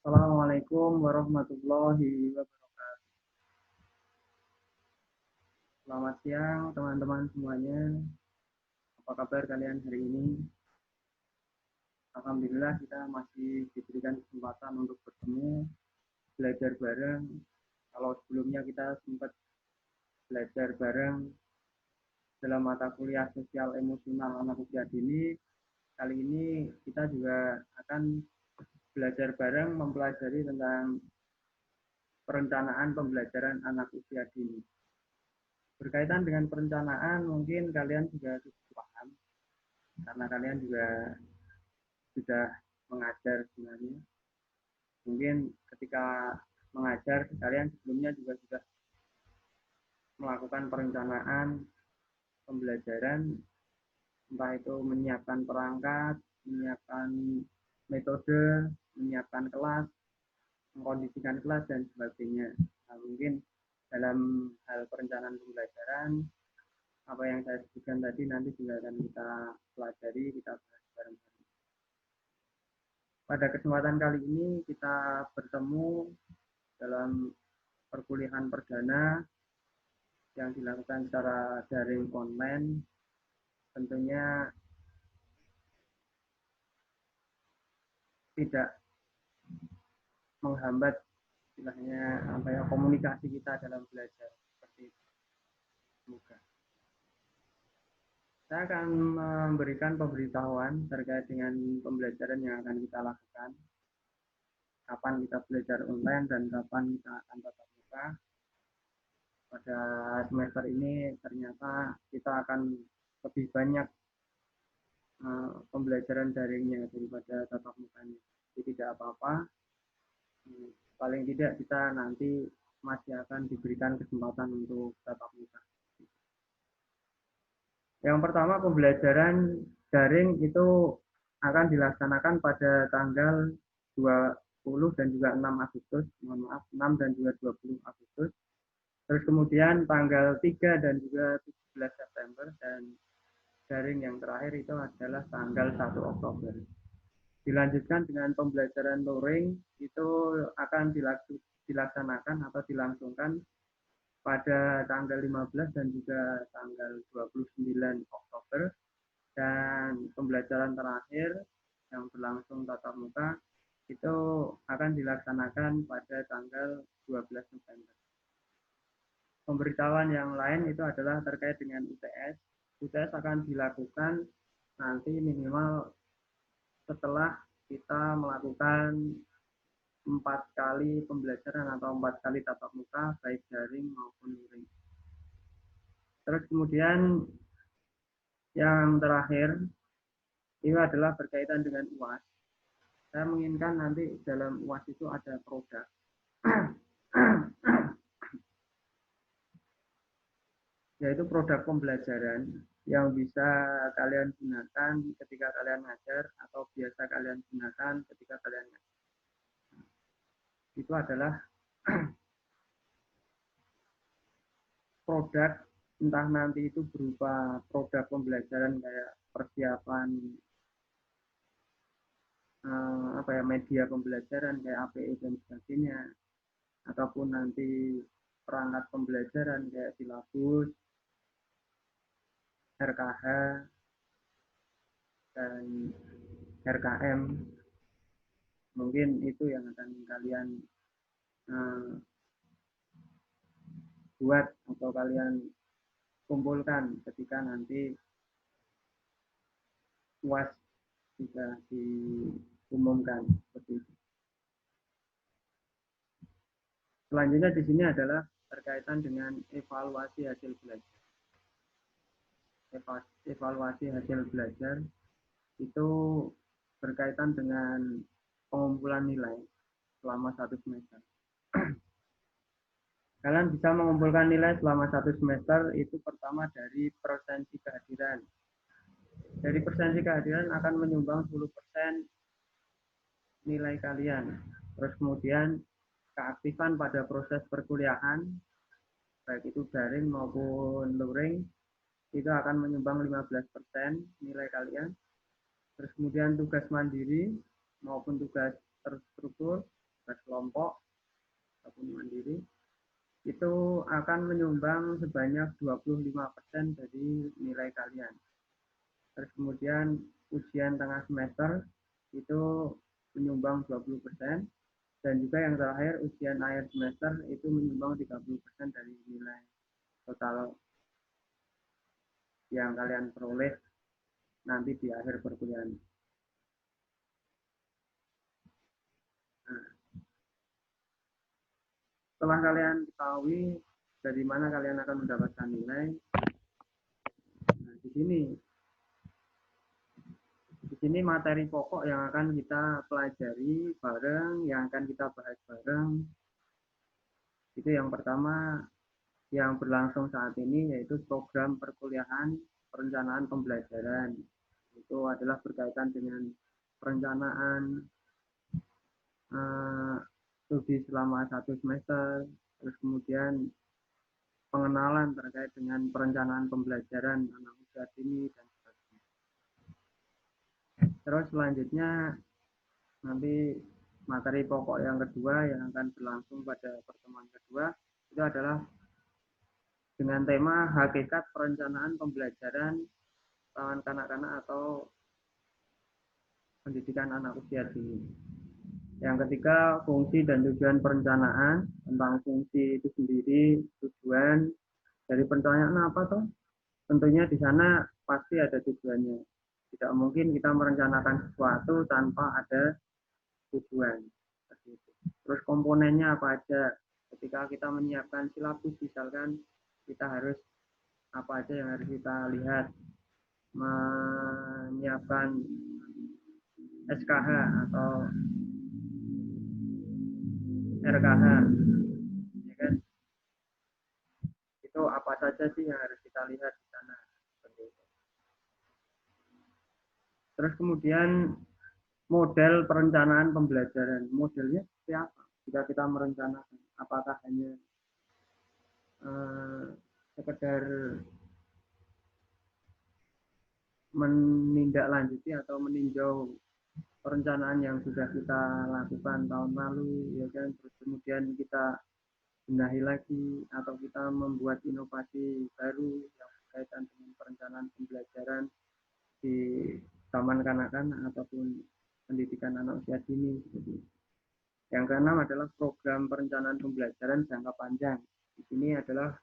Assalamualaikum warahmatullahi wabarakatuh. Selamat siang teman-teman semuanya. Apa kabar kalian hari ini? Alhamdulillah kita masih diberikan kesempatan untuk bertemu, belajar bareng. Kalau sebelumnya kita sempat belajar bareng dalam mata kuliah sosial emosional anak usia dini, kali ini kita juga akan belajar bareng mempelajari tentang perencanaan pembelajaran anak usia dini. Berkaitan dengan perencanaan, mungkin kalian juga cukup paham karena kalian juga sudah mengajar sebenarnya. Mungkin ketika mengajar kalian sebelumnya juga sudah melakukan perencanaan pembelajaran, entah itu menyiapkan perangkat, menyiapkan metode, menyiapkan kelas, mengkondisikan kelas dan sebagainya. Nah, mungkin dalam hal perencanaan pembelajaran apa yang saya sebutkan tadi nanti juga akan kita pelajari, kita bahas bareng-bareng. Pada kesempatan kali ini kita bertemu dalam perkuliahan perdana yang dilakukan secara daring online. Tentunya tidak menghambat istilahnya komunikasi kita dalam belajar seperti itu. Semoga. Saya akan memberikan pemberitahuan terkait dengan pembelajaran yang akan kita lakukan. Kapan kita belajar online dan kapan kita akan tatap muka. Pada semester ini ternyata kita akan lebih banyak pembelajaran daringnya daripada tatap mukanya. Jadi tidak apa-apa. Paling tidak kita nanti masih akan diberikan kesempatan untuk tatap muka. Yang pertama, pembelajaran daring itu akan dilaksanakan pada tanggal 20 dan juga 6 Agustus, mohon maaf, 6 dan juga 20 Agustus. Terus kemudian tanggal 3 dan juga 17 September dan daring yang terakhir itu adalah tanggal 1 Oktober. Dilanjutkan dengan pembelajaran luring itu akan dilaksanakan atau dilangsungkan pada tanggal 15 dan juga tanggal 29 Oktober dan pembelajaran terakhir yang berlangsung tatap muka itu akan dilaksanakan pada tanggal 12 November. Pemberitahuan yang lain itu adalah terkait dengan UTS. UTS akan dilakukan nanti minimal setelah kita melakukan 4 kali pembelajaran atau 4 kali tatap muka baik daring maupun luring. Terus kemudian yang terakhir itu adalah berkaitan dengan UAS. Saya menginginkan nanti dalam UAS itu ada produk. Yaitu produk pembelajaran yang bisa kalian gunakan ketika kalian ngajar atau biasa kalian gunakan ketika kalian ngajar. Itu adalah produk, entah nanti itu berupa produk pembelajaran kayak persiapan media pembelajaran kayak APE dan sebagainya, ataupun nanti perangkat pembelajaran kayak silabus, RKH, dan RKM. Mungkin itu yang akan kalian buat atau kalian kumpulkan ketika nanti UAS sudah diumumkan seperti itu. Selanjutnya di sini adalah berkaitan dengan evaluasi hasil belajar. Evaluasi hasil belajar itu berkaitan dengan pengumpulan nilai selama 1 semester. Kalian bisa mengumpulkan nilai selama 1 semester itu pertama dari persensi kehadiran. Dari persensi kehadiran akan menyumbang 10% nilai kalian. Terus kemudian keaktifan pada proses perkuliahan, baik itu daring maupun luring, itu akan menyumbang 15% nilai kalian. Terus kemudian tugas mandiri maupun tugas terstruktur berkelompok ataupun mandiri, itu akan menyumbang sebanyak 25% dari nilai kalian. Terus kemudian ujian tengah semester itu menyumbang 20%, dan juga yang terakhir ujian akhir semester itu menyumbang 30% dari nilai total yang kalian peroleh nanti di akhir perkuliahan. Nah, setelah kalian ketahui dari mana kalian akan mendapatkan nilai, nah di sini materi pokok yang akan kita pelajari bareng, yang akan kita bahas bareng. Itu yang pertama yang berlangsung saat ini, yaitu program perkuliahan perencanaan pembelajaran. Itu adalah berkaitan dengan perencanaan studi selama 1 semester, terus kemudian pengenalan terkait dengan perencanaan pembelajaran anak usia dini dan sebagainya. Terus selanjutnya nanti materi pokok yang kedua yang akan berlangsung pada pertemuan kedua itu adalah dengan tema hakikat perencanaan pembelajaran kanak-kanak atau pendidikan anak usia dini. Yang ketiga, fungsi dan tujuan perencanaan. Tentang fungsi itu sendiri, tujuan dari perencanaan apa toh? Tentunya di sana pasti ada tujuannya. Tidak mungkin kita merencanakan sesuatu tanpa ada tujuan. Terus komponennya apa aja? Ketika kita menyiapkan silabus, misalkan kita harus apa aja yang harus kita lihat, menyiapkan SKH atau RKH, ya kan? Itu apa saja sih yang harus kita lihat di sana? Terus kemudian model perencanaan pembelajaran, modelnya seperti apa? Jika kita merencanakan, apakah hanya sekedar menindaklanjuti atau meninjau perencanaan yang sudah kita lakukan tahun lalu, ya kan? Terus kemudian kita benahi lagi, atau kita membuat inovasi baru yang berkaitan dengan perencanaan pembelajaran di taman kanak-kanak ataupun pendidikan anak usia dini. Yang keenam adalah program perencanaan pembelajaran jangka panjang. Di sini adalah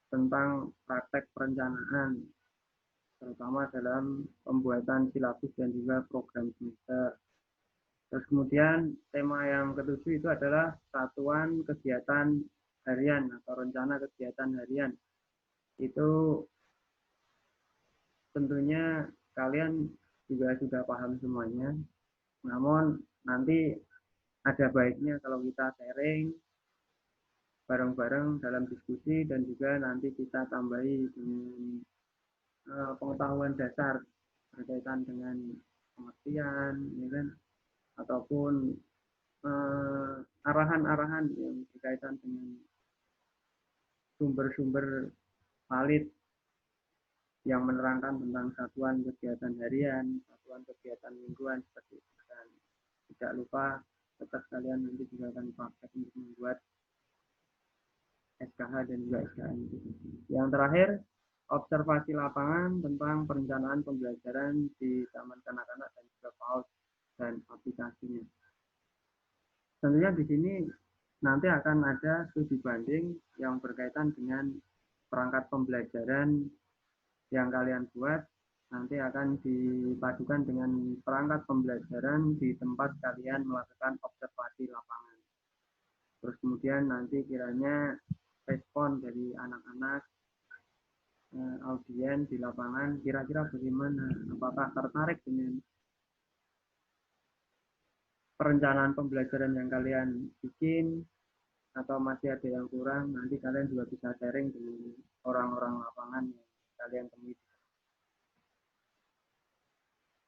tentang praktek perencanaan, terutama dalam pembuatan silabus dan juga program semester. Terus kemudian tema yang ketujuh itu adalah satuan kegiatan harian atau rencana kegiatan harian. Itu tentunya kalian juga sudah paham semuanya. Namun nanti ada baiknya kalau kita sharing bareng-bareng dalam diskusi, dan juga nanti kita tambahi dengan pengetahuan dasar berkaitan dengan pengertian, ya kan? Ataupun arahan-arahan yang berkaitan dengan sumber-sumber valid yang menerangkan tentang satuan kegiatan harian, satuan kegiatan mingguan seperti itu. Dan tidak lupa tetap kalian nanti juga akan praktek untuk membuat SKH dan juga SKN. Yang terakhir, observasi lapangan tentang perencanaan pembelajaran di taman kanak-kanak dan juga PAUD dan aplikasinya. Tentunya di sini nanti akan ada studi banding yang berkaitan dengan perangkat pembelajaran yang kalian buat, nanti akan dipadukan dengan perangkat pembelajaran di tempat kalian melakukan observasi lapangan. Terus kemudian nanti kiranya respon dari anak-anak audien di lapangan kira-kira bagaimana, apakah tertarik dengan perencanaan pembelajaran yang kalian bikin atau masih ada yang kurang. Nanti kalian juga bisa sharing dengan orang-orang lapangan yang kalian temui.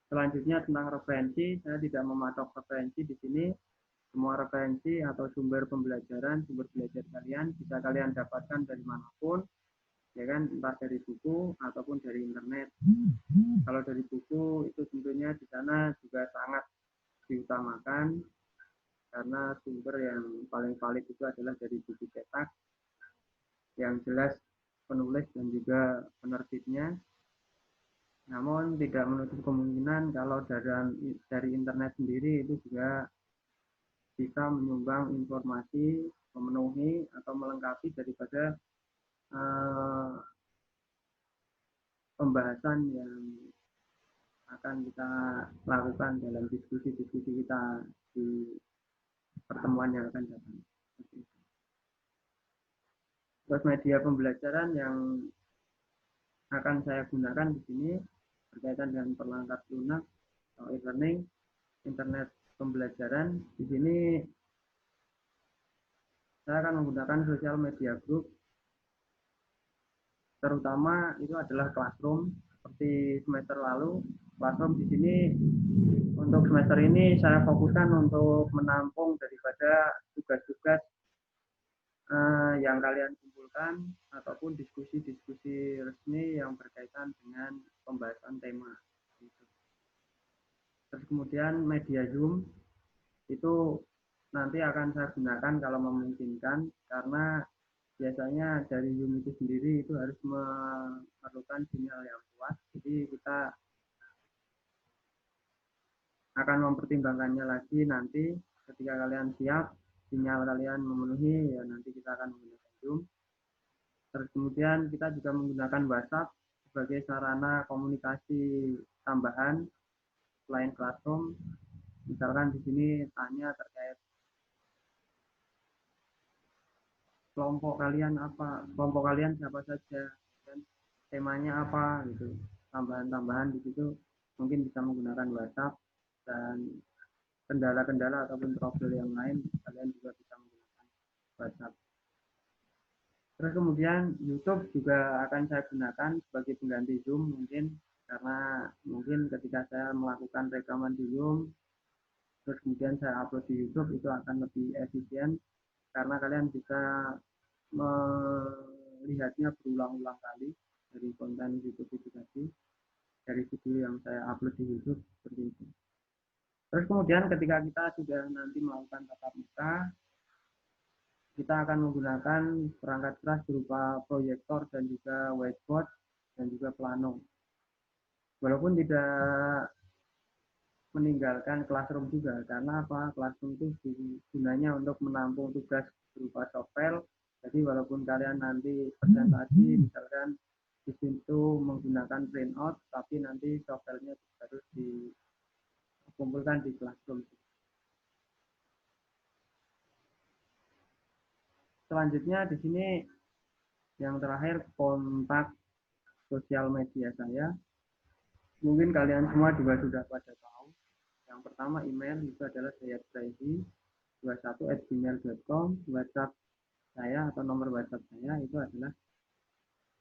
Selanjutnya tentang referensi, saya tidak mematok referensi di sini. Semua referensi atau sumber pembelajaran, sumber belajar kalian bisa kalian dapatkan dari manapun, ya kan, entah dari buku ataupun dari internet. Kalau dari buku itu tentunya di sana juga sangat diutamakan karena sumber yang paling valid itu adalah dari buku cetak yang jelas penulis dan juga penerbitnya. Namun tidak menutup kemungkinan kalau dari internet sendiri itu juga bisa menyumbang informasi, memenuhi atau melengkapi daripada pembahasan yang akan kita lakukan dalam diskusi-diskusi kita di pertemuan yang akan datang. Terus media pembelajaran yang akan saya gunakan di sini berkaitan dengan perangkat lunak atau e-learning, internet pembelajaran. Di sini saya akan menggunakan sosial media group, terutama itu adalah Classroom. Seperti semester lalu, Classroom di sini untuk semester ini saya fokuskan untuk menampung daripada tugas-tugas yang kalian kumpulkan ataupun diskusi-diskusi resmi yang berkaitan dengan pembahasan tema. Terus kemudian media Zoom itu nanti akan saya gunakan kalau memungkinkan, karena biasanya dari Zoom itu sendiri itu harus memerlukan sinyal yang kuat. Jadi kita akan mempertimbangkannya lagi nanti ketika kalian siap, sinyal kalian memenuhi, ya nanti kita akan menggunakan Zoom. Terus kemudian kita juga menggunakan WhatsApp sebagai sarana komunikasi tambahan selain Classroom. Misalkan di sini tanya terkait kelompok kalian apa, kelompok kalian siapa saja, dan temanya apa gitu. Tambahan-tambahan di situ mungkin bisa menggunakan WhatsApp, dan kendala-kendala ataupun trouble yang lain kalian juga bisa menggunakan WhatsApp. Terus kemudian YouTube juga akan saya gunakan sebagai pengganti Zoom mungkin, karena mungkin ketika saya melakukan rekaman di Zoom terus kemudian saya upload di YouTube itu akan lebih efisien, karena kalian bisa melihatnya berulang-ulang kali dari konten YouTube itu tadi, dari video yang saya upload di YouTube seperti itu. Terus kemudian ketika kita sudah nanti melakukan tatap muka, kita akan menggunakan perangkat keras berupa proyektor dan juga whiteboard dan juga plano. Walaupun tidak meninggalkan Classroom juga, karena apa? Classroom itu gunanya untuk menampung tugas berupa softfile. Jadi walaupun kalian nanti presentasi misalkan di situ menggunakan printout, tapi nanti softwarenya harus dikumpulkan di Classroom. Selanjutnya di sini yang terakhir kontak sosial media saya. Mungkin kalian semua juga sudah pada tahu. Yang pertama email itu adalah sayatbraidi21@gmail.com. WhatsApp saya atau nomor WhatsApp saya itu adalah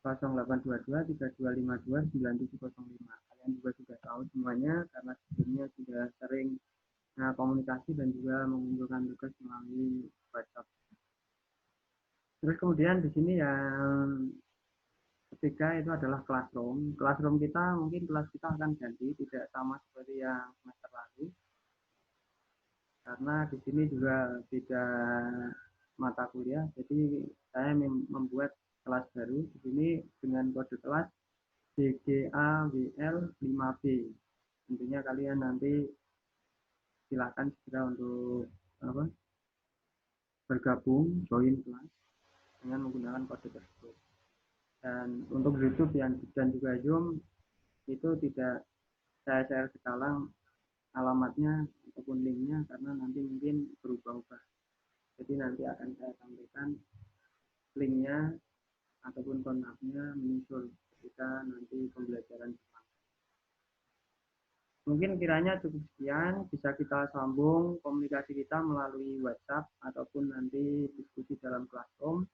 0822 3252 9705. Kalian juga sudah tahu semuanya karena sebelumnya sudah sering komunikasi dan juga mengumpulkan tugas melalui WhatsApp. Terus kemudian di sini yang ketiga itu adalah Classroom. Classroom kita mungkin kelas kita akan ganti, tidak sama seperti yang semester lalu, karena di sini juga beda mata kuliah. Jadi saya membuat kelas baru di sini dengan kode kelas DGAWL 5B. Tentunya kalian nanti silakan segera untuk bergabung join kelas dengan menggunakan kode tersebut. Dan untuk YouTube dan juga Zoom itu tidak saya share sekarang alamatnya ataupun linknya, karena nanti mungkin berubah-ubah. Jadi nanti akan saya sampaikan linknya ataupun kontaknya menyusul ketika nanti pembelajaran Jepang. Mungkin kiranya cukup sekian, bisa kita sambung komunikasi kita melalui WhatsApp ataupun nanti diskusi dalam Classroom.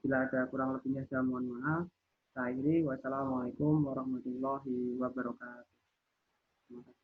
Bila ada kurang lebihnya saya mohon maaf. Saya akhiri, wassalamualaikum warahmatullahi wabarakatuh. Terima kasih.